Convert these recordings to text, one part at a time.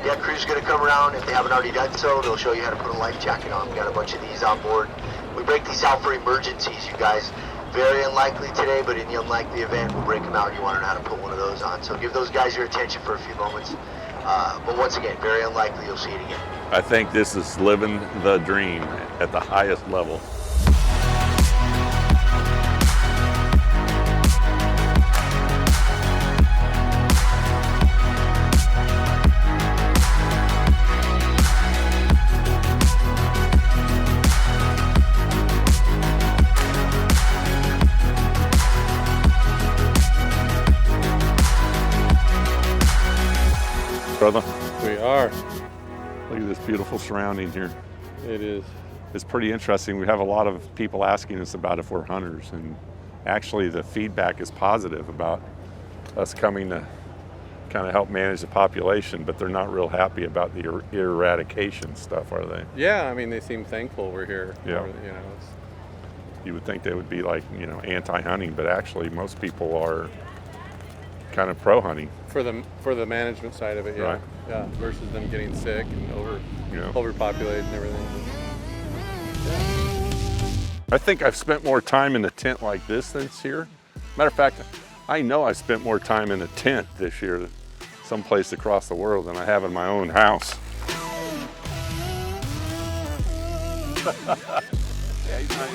Yeah, crew's gonna come around. If they haven't already done so, they'll show you how to put a life jacket on. We got a bunch of these on board. We break these out for emergencies, you guys. Very unlikely today, but in the unlikely event, we'll break them out. You want to know how to put one of those on. So give those guys your attention for a few moments. But once again, very unlikely you'll see it again. I think this is living the dream at the highest level. Brother, We are. look at this beautiful surrounding here. It is. It's pretty interesting. We have a lot of people asking us about if we're hunters, and actually the feedback is positive about us coming to kind of help manage the population, but they're not real happy about the eradication stuff, are they? Yeah, I mean, they seem thankful we're here. Yeah. You know, You would think they would be like, you know, anti-hunting, but actually most people are kind of pro-hunting. for the management side of it, yeah. Right. Yeah, versus them getting sick and Yeah. overpopulated and everything. I think I've spent more time in a tent like this than here. Matter of fact, I know I spent more time in a tent this year someplace across the world than I have in my own house. Yeah, he's not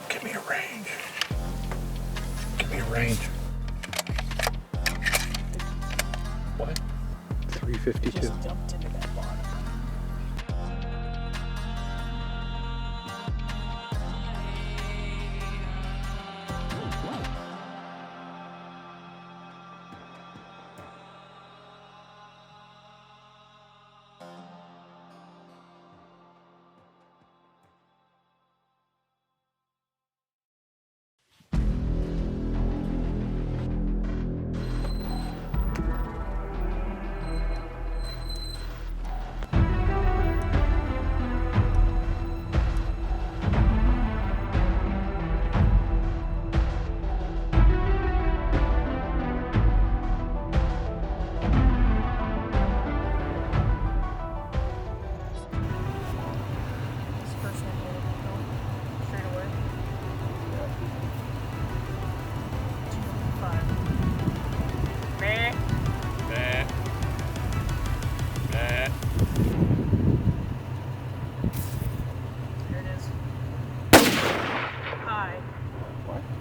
Give me a range. Give me a range. What? 352. Dumped into that bottom.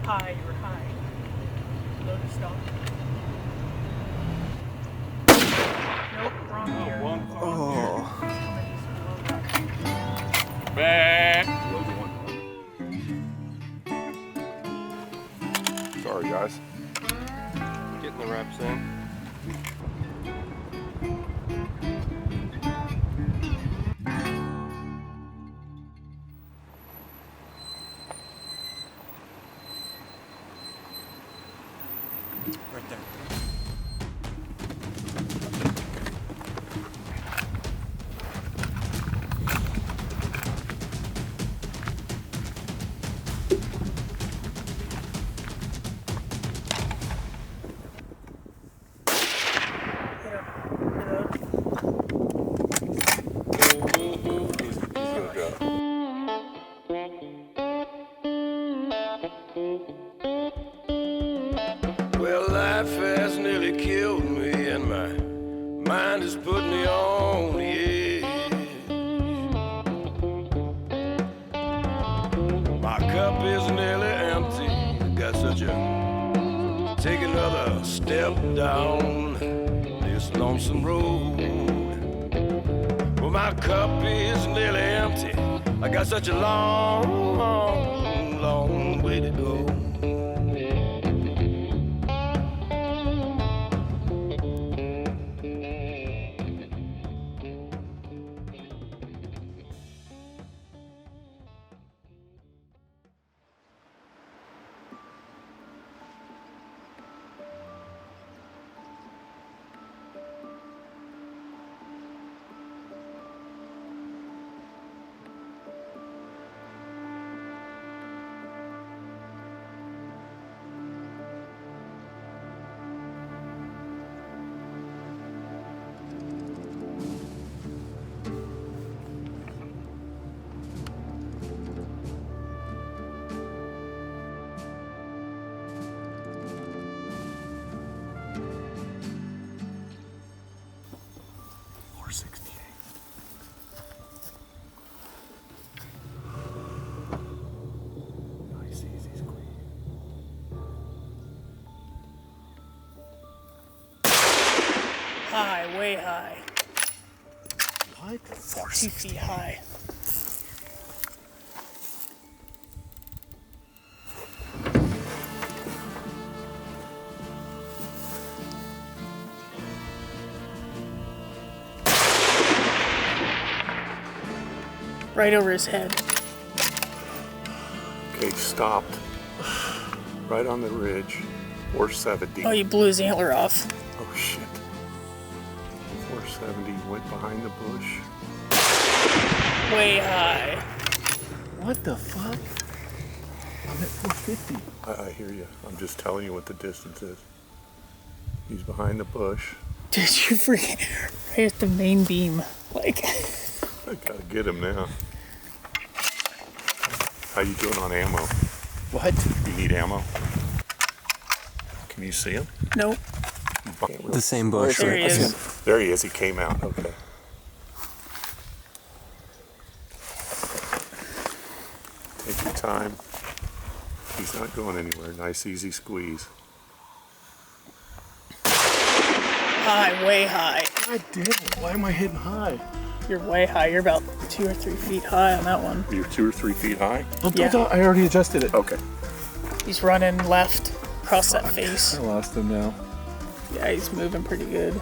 High, you were high. Low to stop. Nope, wrong gear. Sorry, guys. Getting the reps in. Right there. Life has nearly killed me, and my mind has put me on the edge. My cup is nearly empty. Got such a take another step down this lonesome road. Well, my cup is nearly empty. I got such a long, long, long way to go. High, way high. What? 2 feet high. Right over his head. Okay, stopped. Right on the ridge. 470. Oh, you blew his antler off. Oh shit. 470 went behind the bush. Way high. What the fuck? I'm at 450. I hear you. I'm just telling you what the distance is. He's behind the bush. Dude, you freaking right at the main beam. Like, I gotta get him now. How you doing on ammo? What? You need ammo? Can you see him? nope. The same bush. There he is. There he is. He came out. Okay. Take your time. He's not going anywhere. Nice, easy squeeze. High, way high. God damn it. Why am I hitting high? You're way high. You're about 2 or 3 feet high on that one. You're 2 or 3 feet high? Yeah. I already adjusted it. Okay. He's running left across that face. I lost him now. Yeah, he's moving pretty good.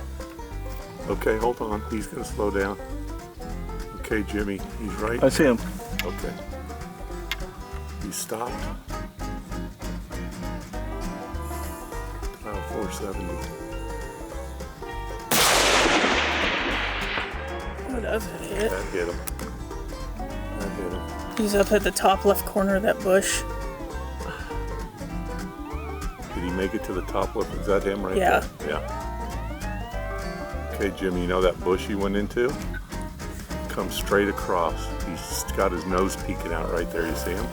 Okay, hold on. He's gonna slow down. Okay, Jimmy. He's right. I see him. Okay. He stopped. About 470. Oh, does it hit? That hit him. That hit him. He's up at the top left corner of that bush. Did he make it to the top left? Is that him right Yeah. there? Yeah. Okay, Jimmy, you know that bush he went into? Comes straight across. He's got his nose peeking out right there. You see him?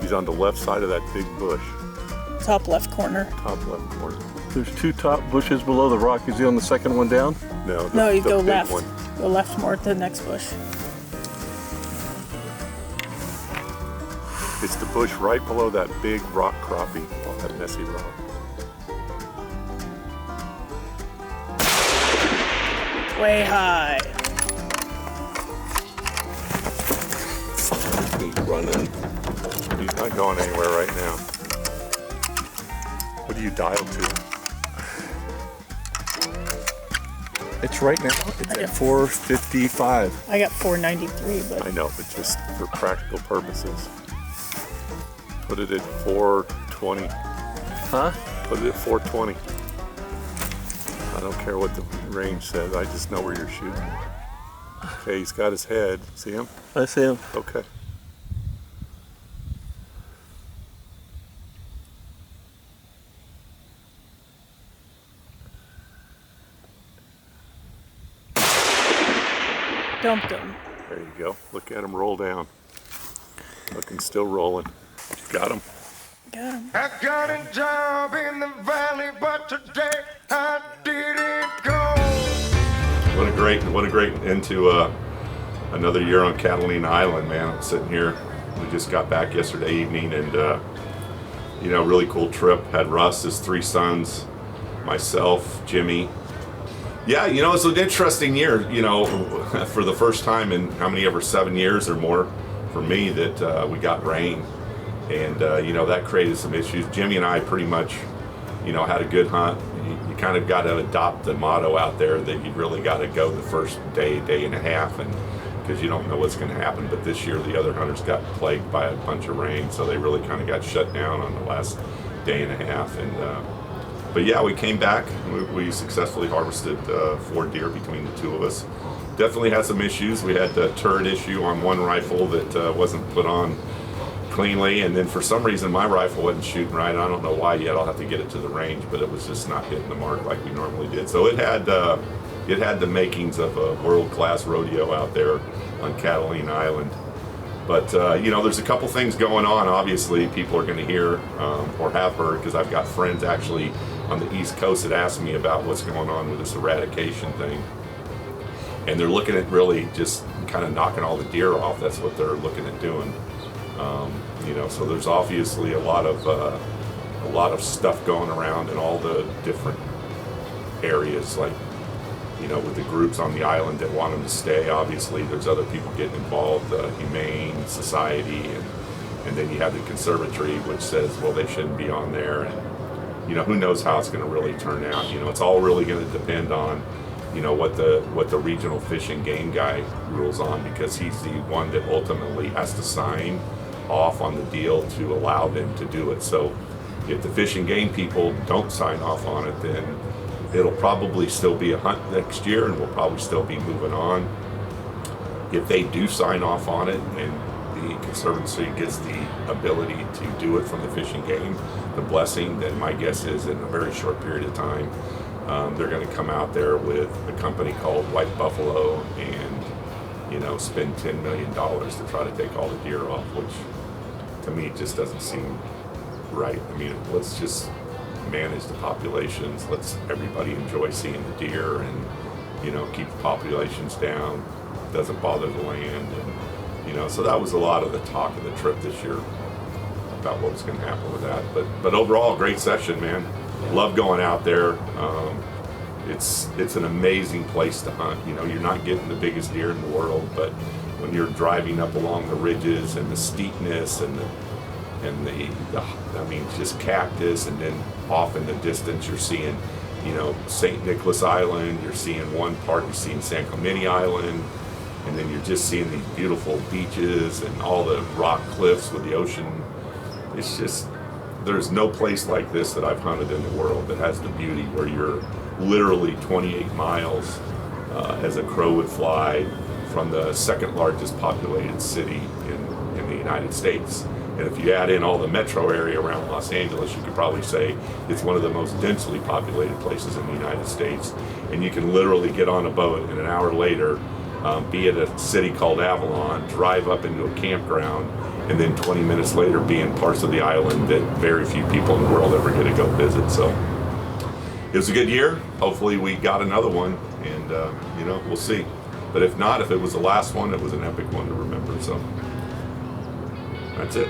He's on the left side of that big bush. Top left corner. Top left corner. There's 2 top bushes below the rock. Is he on the second one down? No, No, you the go big left. one. Go left more to the next bush. It's the bush right below that big rock crappie, all that messy rock. Way high. He's running. He's not going anywhere right now. What do you dial to? It's right now. It's at 455. I got 493, but I know, but just for practical purposes. Put it at 420. Huh? Put it at 420. I don't care what the range says. I just know where you're shooting. Okay, he's got his head. See him? I see him. Okay. dumped him. There you go. Look at him roll down. Looking still rolling. Got him. got him. I got a job in the valley, but today I didn't go. What a great end to another year on Catalina Island, man. I'm sitting here. We just got back yesterday evening, and you know, really cool trip. Had Russ, his 3 sons, myself, Jimmy. Yeah, you know, it's an interesting year, you know, for the first time in how many ever 7 years or more for me that we got rain. And, you know, that created some issues. Jimmy and I pretty much, you know, had a good hunt. You kind of got to adopt the motto out there that you really got to go the first day and a half, and because you don't know what's going to happen. But this year the other hunters got plagued by a bunch of rain, so they really kind of got shut down on the last day and a half. And but yeah, we came back. We successfully harvested 4 deer between the 2 of us. Definitely had some issues. We had the turret issue on one rifle that wasn't put on cleanly, and then for some reason my rifle wasn't shooting right. I don't know why yet. I'll have to get it to the range, but it was just not hitting the mark like we normally did. So it had the makings of a world-class rodeo out there on Catalina Island. But you know, there's a couple things going on. Obviously, people are going to hear or have heard, because I've got friends actually on the East Coast that asked me about what's going on with this eradication thing, and they're looking at really just kind of knocking all the deer off. That's what they're looking at doing. You know, so there's obviously a lot of stuff going around in all the different areas, like, you know, with the groups on the island that want them to stay. Obviously, there's other people getting involved, the Humane Society, and then you have the Conservatory, which says, well, they shouldn't be on there. And, you know, who knows how it's going to really turn out. You know, it's all really going to depend on, you know, what the regional fish and game guy rules on, because he's the one that ultimately has to sign off on the deal to allow them to do it. So if the fish and game people don't sign off on it, then it'll probably still be a hunt next year, and we'll probably still be moving on. If they do sign off on it and the Conservancy gets the ability to do it from the fish and game, the blessing, then my guess is in a very short period of time, they're going to come out there with a company called White Buffalo and, you know, spend $10 million to try to take all the deer off, which to me just doesn't seem right. I mean, let's just manage the populations. Let's everybody enjoy seeing the deer, and, you know, keep the populations down. Doesn't bother the land, and, you know, so that was a lot of the talk of the trip this year about what was going to happen with that. But overall, great session, man. Love going out there. It's an amazing place to hunt. You know, you're not getting the biggest deer in the world, but when you're driving up along the ridges and the steepness and the I mean, just cactus, and then off in the distance you're seeing, you know, St. Nicholas Island, you're seeing one part, you're seeing San Clemente Island, and then you're just seeing these beautiful beaches and all the rock cliffs with the ocean. It's just, there's no place like this that I've hunted in the world that has the beauty where you're literally 28 miles as a crow would fly from the second largest populated city in the United States. And if you add in all the metro area around Los Angeles, you could probably say it's one of the most densely populated places in the United States. And you can literally get on a boat and an hour later be at a city called Avalon, drive up into a campground, and then 20 minutes later be in parts of the island that very few people in the world ever get to go visit. So it was a good year. Hopefully we got another one, and you know, we'll see. But if not, if it was the last one, it was an epic one to remember. So that's it.